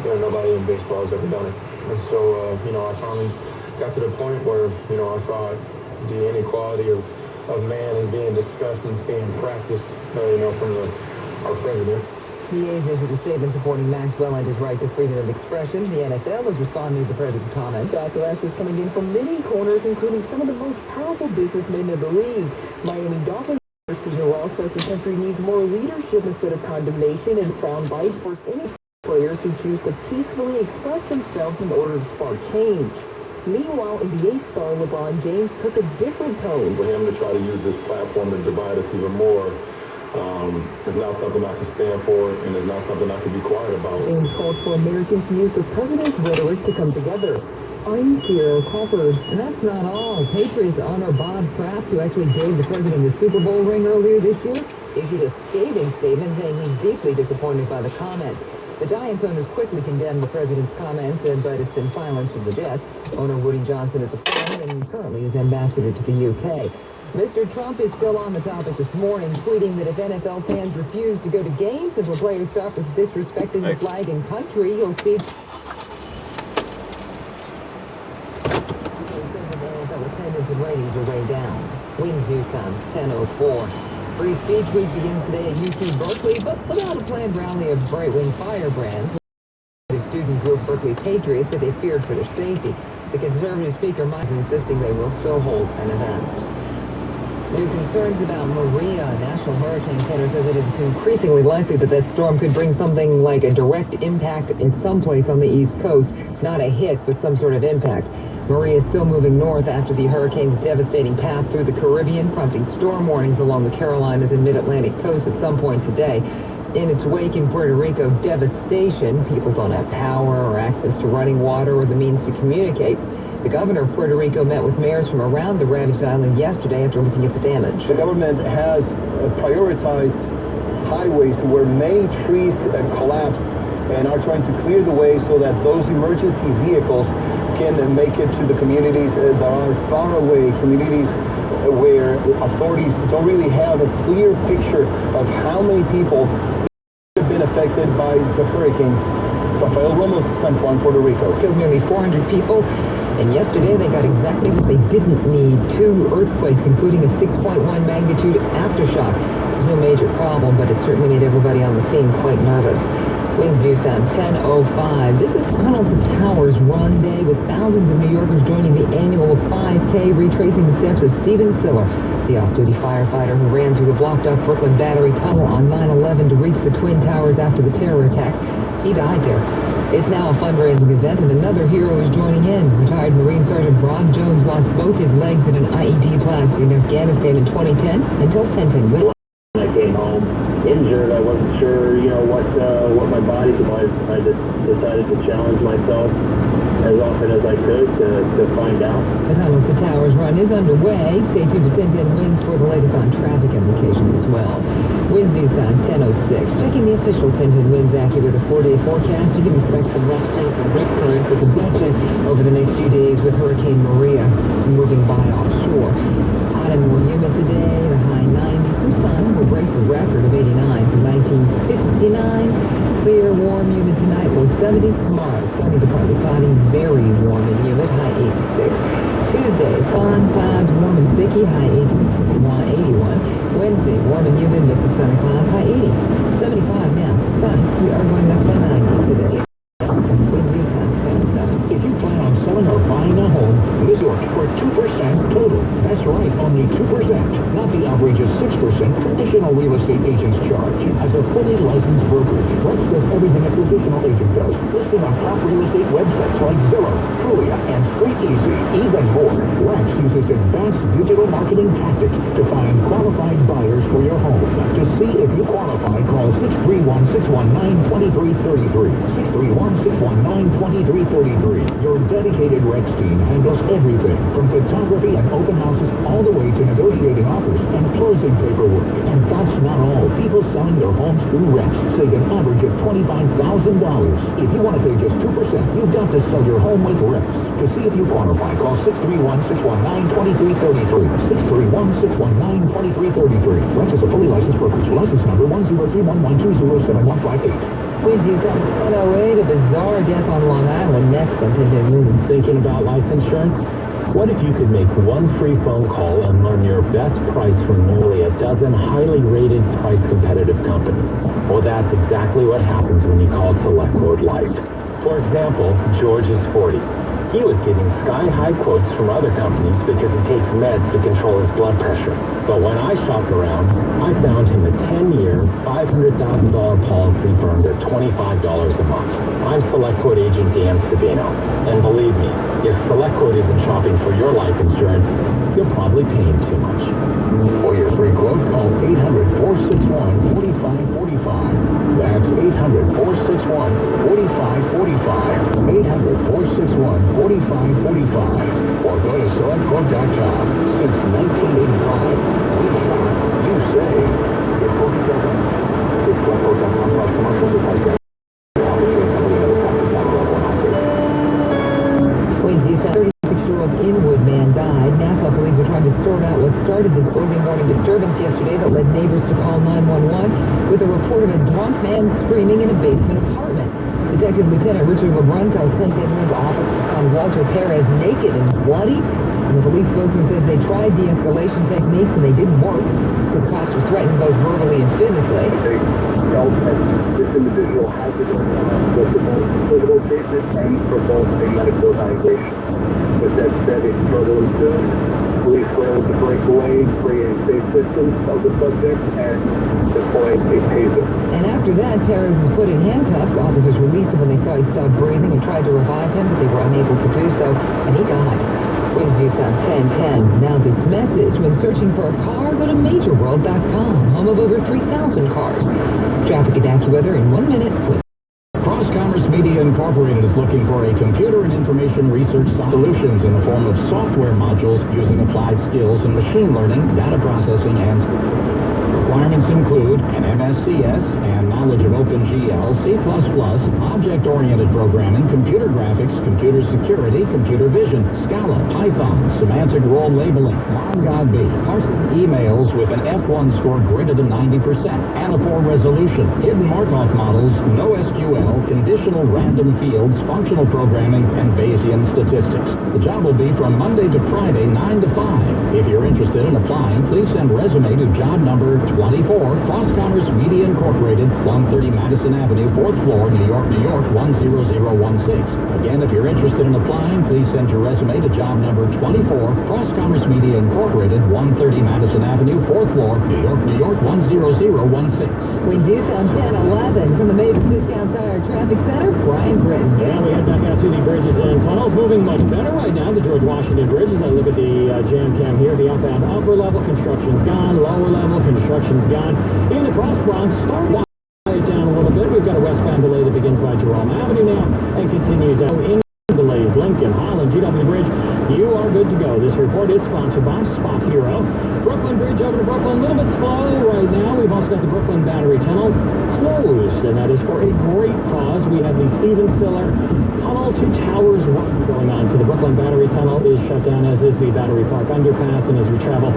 nobody in baseball has ever done it. And so, I finally got to the point where, I thought the inequality of man is being discussed and it's being practiced, from our president. The A's issued a statement supporting Maxwell and his right to freedom of expression. The NFL is responding to the president's comments. Backlash is coming in from many corners, including some of the most powerful businessmen in the league. Miami Dolphins Senior Ross says the country needs more leadership instead of condemnation and soundbites for any players who choose to peacefully express themselves in order to spark change. Meanwhile, NBA star LeBron James took a different tone. For him to try to use this platform to divide us even more is not something I can stand for, and is not something I can be quiet about. James called for Americans to use the president's rhetoric to come together. I'm Sierra Crawford. And that's not all. Patriots honor Bob Kraft, who actually gave the president the Super Bowl ring earlier this year, issued a scathing statement saying he's deeply disappointed by the comment. The Giants owners quickly condemned the president's comments, but it's been silenced from the Jets. Owner Woody Johnson is a friend and currently is ambassador to the UK. Mr. Trump is still on the topic this morning, tweeting that if NFL fans refuse to go to games and for players start disrespecting the flag and country, you'll see attendance and ratings are way down. Winds due some 10:04. Free Speech Week begins today at UC Berkeley, but without a planned rally of right-wing firebrands. The student group Berkeley Patriots said they feared for their safety. The conservative speaker Mike is insisting they will still hold an event. New concerns about Maria. National Hurricane Center says it is increasingly likely that that storm could bring something like a direct impact in some place on the East Coast. Not a hit, but some sort of impact. Maria is still moving north after the hurricane's devastating path through the Caribbean, prompting storm warnings along the Carolinas and mid-Atlantic coast at some point today. In its wake in Puerto Rico, devastation. People don't have power or access to running water or the means to communicate. The governor of Puerto Rico met with mayors from around the ravaged island yesterday after looking at the damage. The government has prioritized highways where many trees collapsed and are trying to clear the way so that those emergency vehicles can make it to the communities that are far away, communities where authorities don't really have a clear picture of how many people have been affected by the hurricane. Rafael Ramos, San Juan, Puerto Rico. Killed nearly 400 people, and yesterday they got exactly what they didn't need. 2 earthquakes, including a 6.1 magnitude aftershock. There's no major problem, but it certainly made everybody on the scene quite nervous. Winds due time 10:05. This is Tunnel to Towers Run Day, with thousands of New Yorkers joining the annual 5K, retracing the steps of Stephen Siller, the off-duty firefighter who ran through the blocked-up Brooklyn Battery Tunnel on 9/11 to reach the Twin Towers after the terror attack. He died there. It's now a fundraising event, and another hero is joining in. Retired Marine Sergeant Rob Jones lost both his legs in an IED blast in Afghanistan in 2010 until 10/10 When I came home injured, I wasn't sure, what my body could do. I just decided to challenge myself as often as I could to find out. The Tunnel to Towers run is underway. Stay tuned to 1010 Winds for the latest on traffic implications as well. Winds news time 10:06. Checking the official 1010 Winds AccuWeather 4-day forecast. You can expect some rough safe and rip currents with the Dutchess over the next few days with Hurricane Maria moving by offshore. Hot and more humid today, the high 90. For sun will break the record of 89 from 1959. Clear, warm, humid tonight, low 70s. Tomorrow, sunny to partly cloudy, very warm and humid, high 86. Tuesday, sun, clouds, warm and sticky, high 81. Wednesday, warm and humid, mix of sun and clouds, high 80. 75 now, sun. We are going up to 90 today. Winds use time 10:07. If you plan on selling or buying a home, this is for 2% total. That's right, only 2%. Not the outrageous 6% traditional real estate agents charge. As a fully licensed brokerage, Rex does everything a traditional agent does. Listed on top real estate websites like Zillow, Thruway, and Straight Easy. Even more, Rex uses advanced digital marketing tactics to find qualified buyers for your home. To see if you qualify, call 631-619-2333. 631-619-2333. Your dedicated Rex team handles everything from photography and open houses all the way to negotiating offers and closing paperwork. And that's not all. People selling their homes through Rex save an average of $25,000. If you want to pay just 2%, you've got to sell your home with Rex. To see if you qualify, call 631-619-2333. 631-619-2333. Rex is a fully licensed brokerage. License number 10311207158. Winds use time 10:08. A bizarre death on Long Island next on 1010 Winds. Thinking about life insurance? What if you could make one free phone call and learn your best price from nearly a dozen highly rated, price competitive companies? Well, that's exactly what happens when you call SelectQuote Life. For example, George is 40. He was getting sky-high quotes from other companies because he takes meds to control his blood pressure. But when I shopped around, I found him a 10-year, $500,000 policy for under $25 a month. I'm Select Quote agent Dan Sabino. And believe me, if Select Quote isn't shopping for your life insurance, you're probably paying too much. For your free quote, call 800-461-4545. That's 800-461-4545. 800-461-4545. Or go to selectquote.com. Since 1985, we shop, you save. Get quote details on selectquote.com/commercials or type that. Wednesday, 36-year-old Inwood man died. Nassau police are trying to sort out what started this early morning disturbance yesterday that led neighbors to call 911 with a report of a drunk man screaming in a basement apartment. Detective Lieutenant Richard LeBrun tells 1010's office found Walter Perez naked and bloody. And the police spokesman says they tried de-escalation techniques and they didn't work. So the cops were threatened both verbally and physically. They felt that this individual had to go with both physical treatment and for both a medical evaluation. With that said, a struggle ensued. Police were able to break away, create a safe distance of the subject, and deploy a taser. And after that, Perez was put in handcuffs. Officers released him when they saw he stopped breathing and tried to revive him, but they were unable to do so, and he died. Wins News on 1010. Now this message: when searching for a car, go to MajorWorld.com, home of over 3,000 cars. Traffic and AccuWeather in 1 minute. Cross Commerce Media Incorporated is looking for a computer and information research solutions in the form of software modules using applied skills in machine learning, data processing, and requirements include an MSCS and knowledge of OpenGL, C++, object-oriented programming, computer graphics, computer security, computer vision, Scala, Python, semantic role labeling, MongoDB, parsing emails with an F1 score greater than 90%, Anaphor resolution, hidden Markov models, no SQL, conditional random fields, functional programming, and Bayesian statistics. The job will be from Monday to Friday, 9 to 5. If you're interested in applying, please send resume to job number 24, Cross Commerce Media Incorporated, 130 Madison Avenue, 4th floor, New York, 10016. Again, if you're interested in applying, please send your resume to job number 24, Cross Commerce Media Incorporated, 130 Madison Avenue, 4th floor, New York, 10016. We do on 1011 from the Mavis Discount Tire Traffic Center, Brian Britton. Yeah, we head back out to the bridges and tunnels. Moving much better right now. The George Washington Bridge, as I look at the jam cam here, the outbound upper level construction's gone, lower level construction's gone. In the Cross Bronx, start quiet down a little bit. We've got a westbound delay that begins by Jerome Avenue now and continues out in delays. Lincoln, Holland, GW Bridge, you are good to go. This report is sponsored by Spot Hero. Brooklyn Bridge over to Brooklyn, a little bit slow right now. We've also got the Brooklyn Battery Tunnel closed, and that is for a great cause. We have the Stephen Siller Tunnel to Towers run going on. So the Brooklyn Battery Tunnel is shut down, as is the Battery Park Underpass. And as we travel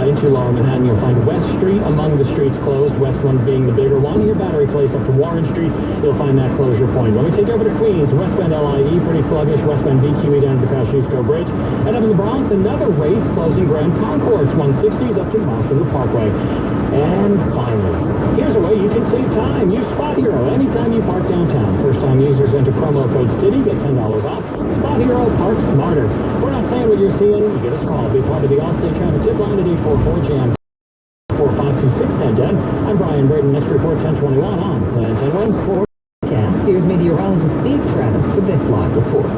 into Lower Manhattan, you'll find West Street among the streets closed, West one being the bigger one. Your Battery Place up to Warren Street, you'll find that closure point. Let me take you over to Queens, westbound LIE, pretty sluggish, westbound BQE down to the Kosciuszko Bridge. And up in the Bronx, another race closing Grand Concourse, 160s up to Marshall Parkway. And finally, here's a way you can save time. Use Spot Hero anytime you park downtown. First-time users enter promo code CITY, get $10 off. Spot Hero, park smarter. If we're not saying what you're seeing, you get us called. Be part of the Allstate traffic tip line at 844-JAM. 452-61010. I'm Brian Braden. Next report, 1021 on 1010 Wins. Here's meteorologist Steve Travis with this live report.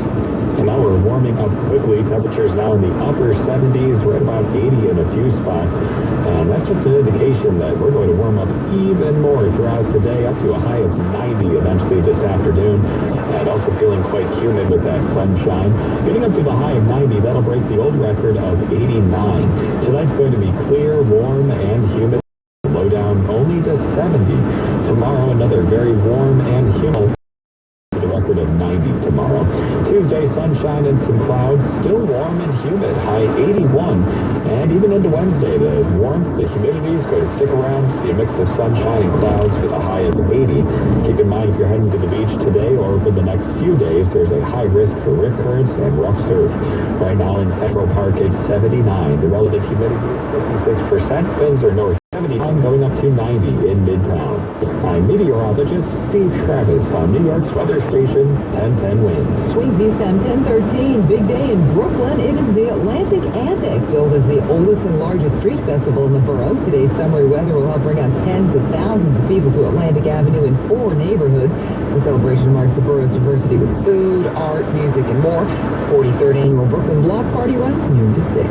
And now we're warming up quickly. Temperatures now in the upper 70s, right about 80 in a few spots. And that's just an indication that we're going to warm up even more throughout the day, up to a high of 90 eventually this afternoon. And also feeling quite humid with that sunshine. Getting up to the high of 90, that'll break the old record of 89. Tonight's going to be clear, warm, and humid. Low down only to 70. Tomorrow, another very warm and humid. The record of 90 tomorrow. Tuesday, sunshine and some clouds, still warm and humid, high 81. And even into Wednesday, the warmth, the humidity is going to stick around. See a mix of sunshine and clouds with a high of 80. Keep in mind, if you're heading to the beach today or over the next few days, there's a high risk for rip currents and rough surf. Right now in Central Park, it's 79. The relative humidity is 56%. Winds are north. 79 going up to 90 in Midtown. I'm meteorologist Steve Travis on New York's weather station 1010 Winds. Swings East Time 1013. Big day in Brooklyn. It is the Atlantic Antic, billed as the oldest and largest street festival in the borough. Today's summery weather will help bring out tens of thousands of people to Atlantic Avenue in 4 neighborhoods. The celebration marks the borough's diversity with food, art, music, and more. 43rd annual Brooklyn Block Party runs noon to 6.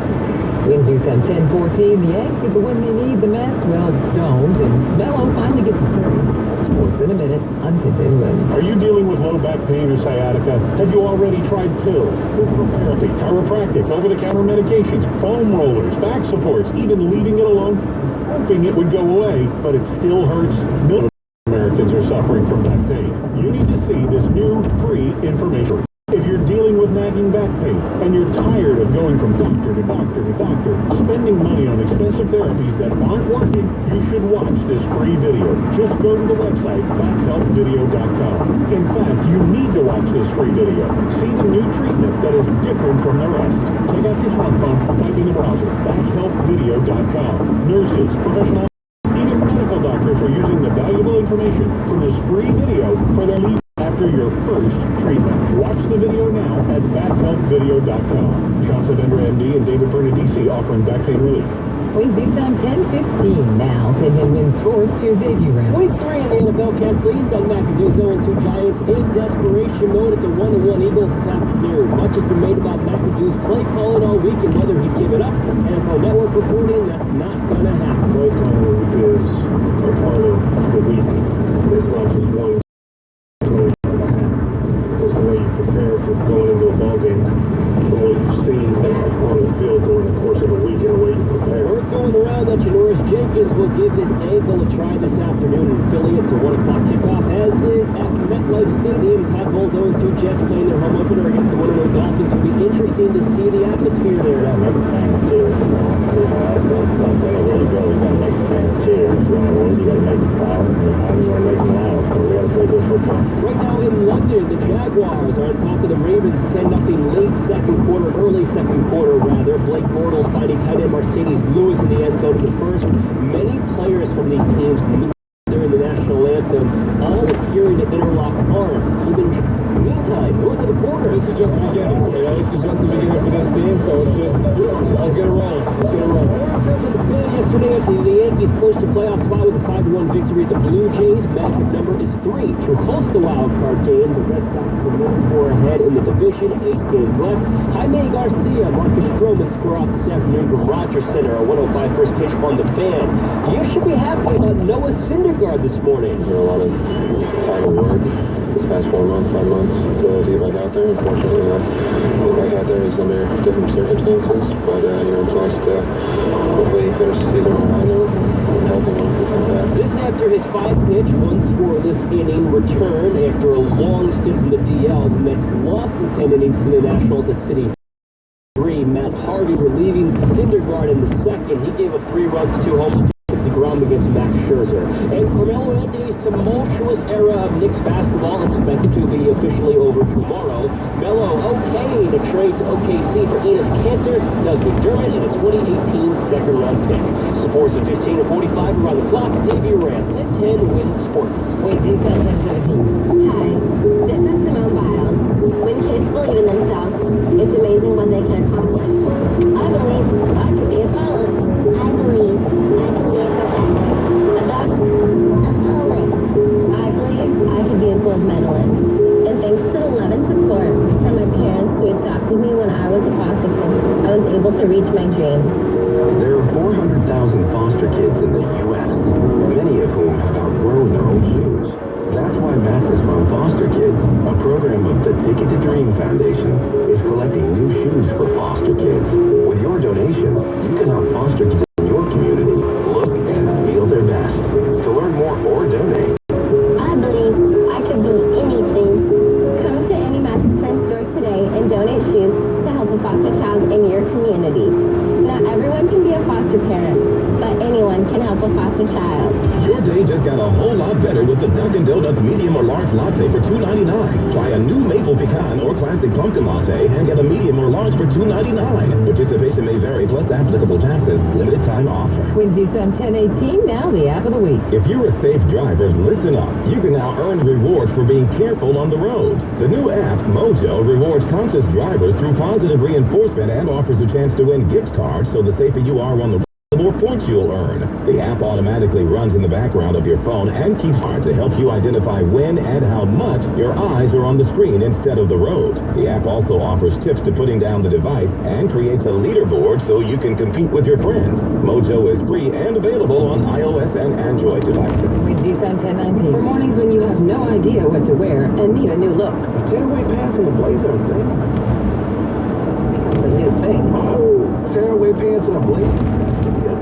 Winds East Time 1014. The Yanks get the win they need. The Mets, well, don't. And Melo finally gets the 30. Sports in a minute on 1010 Winds. Are you dealing with low back pain or sciatica? Have you already tried pills, physical therapy, chiropractic, over-the-counter medications, foam rollers, back supports, even leaving it alone? Hoping it would go away, but it still hurts. Millions of Americans are suffering from back pain. You need to see this new free information. If you're dealing with nagging back pain and you're tired of going from doctor to doctor to doctor, spending money on expensive therapies that aren't working, you should watch this free video. Just go to the website, backhelpvideo.com. In fact, you need to watch this free video. See the new treatment that is different from the rest. Take out your smartphone, type in the browser, backhelpvideo.com. Nurses, professionals, even medical doctors are using the valuable information from this free video for their lead after your first treatment. Watch the video now at backhelpvideo.com. Sean Savendra, MD, and David Bernadisi offering back pain relief. Winds East Time 1015 now. 1010 Winds Sports. Here's debut round. Week 3 in the NFL Camp League. Ben McAdoo's 0-2 Giants in desperation mode at the 1-1 Eagles this afternoon. Much has been made about McAdoo's play calling all week and whether he'd give it up. NFL Network reporting that's not going to happen. Play calling is a part of the week. It's not just one. It's the way you prepare for going into a ball game, the way you've seen on the field during the course of a week and the way you prepare. Word going around that Janoris Jenkins will give his ankle a try this afternoon in Philly. It's a 1 o'clock kickoff, as is at MetLife Stadium. Todd Bowles 0-2 Jets playing their home opener against the 1-0 Dolphins. It'll be interesting to see the atmosphere there. Yeah, make fans cheer. That's the way to go. You gotta make fans cheer. If you want to win, you gotta make them proud. And you want to make them loud. So we gotta play good football. Right now in London, the Jaguars are on top of the Ravens 10-0 late second quarter, early second quarter rather. Blake Bortles finding tight end Mercedes Lewis in the end zone in the first. Many players from these teams during the national anthem all appearing to interlock arms. Even meantime, north of the border. This is just the beginning. This is just the beginning for this team, so it's just, let's get it rolling. Let's get it rolling. Yesterday, the Yankees clinched a playoff spot with a 5-1 victory at the Blue Jays. Magic number is 3 to host the wild card game. The Red Sox were 4 ahead in the division, 8 games left. Jaime Garcia, Marcus Stroman score off this afternoon from Rogers Center, a 105 first pitch on the fan. You should be happy about Noah Syndergaard this morning. A lot of time and work this past 4 months, 5 months to get back out there. Unfortunately, getting back out there is under different circumstances, but it's nice to hopefully finish the season on a high note and healthy once we come back. This after his 5-pitch, 1 scoreless inning return after a long stint in the DL. The Mets lost in 10 innings to the Nationals at Citi 3. Matt Harvey relieving Syndergaard in the second. He gave up 3 runs, 2 homers. DeGrom against Max Scherzer. And Carmelo Anthony's tumultuous era of Knicks basketball expected to be officially over tomorrow. Melo okay to trade to OKC for Enes Kanter, Doug McDermott, and a 2018 second-round pick. Sports at 15 to 45 around the clock. Davey Rand, 1010 Wins Sports. Wait, do 1017. Hi, this is Simone Biles. When kids believe in themselves, it's amazing what they can accomplish. I believe I could be a pilot. I believe I could be a professor, a doctor, a poet. I believe I could be a gold medalist. And thanks to the love and support from my parents who adopted me when I was a foster kid, I was able to reach my dreams. There are 400,000 foster kids in the U.S., many of whom have outgrown their old shoes. That's why Mattress Firm Foster Kids, a program of the Ticket to Dream Foundation, is collecting new shoes for foster kids. With your donation, you can help foster kids in your community look and feel their best. To learn more or donate, I believe I could do anything. Come to any Mattress Firm store today and donate shoes to help a foster child in your community. Not everyone can be a foster parent, but anyone can help a foster child. Your day just got a whole lot better with the latte for $2.99. Try a new maple pecan or classic pumpkin latte and get a medium or large for $2.99. Participation may vary, plus applicable taxes. Limited time offer. Winds USM 1018, now the app of the week. If you're a safe driver, listen up. You can now earn rewards for being careful on the road. The new app, Mojo, rewards conscious drivers through positive reinforcement and offers a chance to win gift cards, so the safer you are on the road, the more points you'll earn. The app automatically runs in the background of your phone and keeps hard to help you identify when and how much your eyes are on the screen instead of the road. The app also offers tips to putting down the device and creates a leaderboard so you can compete with your friends. Mojo is free and available on iOS and Android devices. Winds USM 1019. For mornings when you have no idea what to wear and need a new look. A tearaway pants and a blazer, I think. Becomes a new thing. Oh, tearaway pants and a blazer.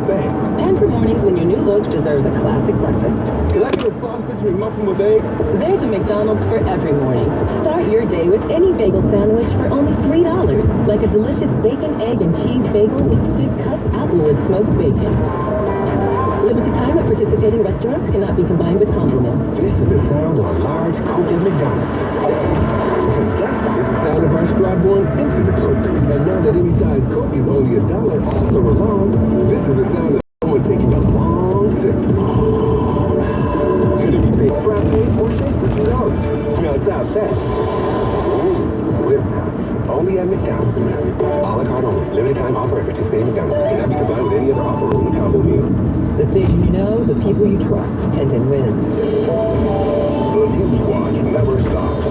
And for mornings when your new look deserves a classic breakfast. Can I get a sausage McMuffin with egg? There's a McDonald's for every morning. Start your day with any bagel sandwich for only $3. Like a delicious bacon, egg, and cheese bagel with thick cuts Applewood smoked bacon. Limited time at participating restaurants, cannot be combined with compliments. This is the sound of a large Coke at McDonald's. That is the sound of our Strawborn Instant Coke. And now that any size Coke is only $1 all summer long, this is the sound of someone taking a long sip. Could it be made frappe or shake for $2? Now it's out fast. Ooh, whip time. Only at McDonald's. A la carte only. Limited time offer at participating McDonald's. Cannot be combined with any other offer or combo meal. The station you know, the people you trust. 1010 wins. The News Watch never stops.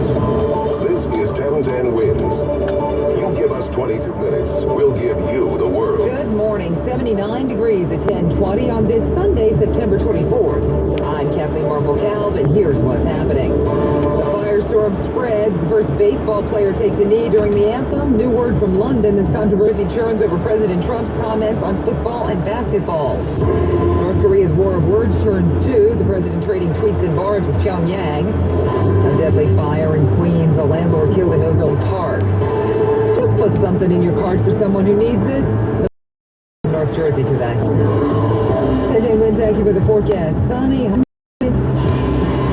This is 1010 Wins. You give us 22 minutes, we'll give you the world. Good morning. 79 degrees at 10:20 on this Sunday, September 24th. I'm Kathleen Marple-Calv, and here's what's happening. The firestorm spreads. The first baseball player takes a knee during the anthem. New word from London as controversy churns over President Trump's comments on football and basketball. North Korea's war of words turns too. The president trading tweets and barbs with Pyongyang. A deadly fire in Queens. A landlord killed in Ozone Park. Just put something in your cart for someone who needs it. North Jersey today. 10 winds accurate with the forecast. Sunny.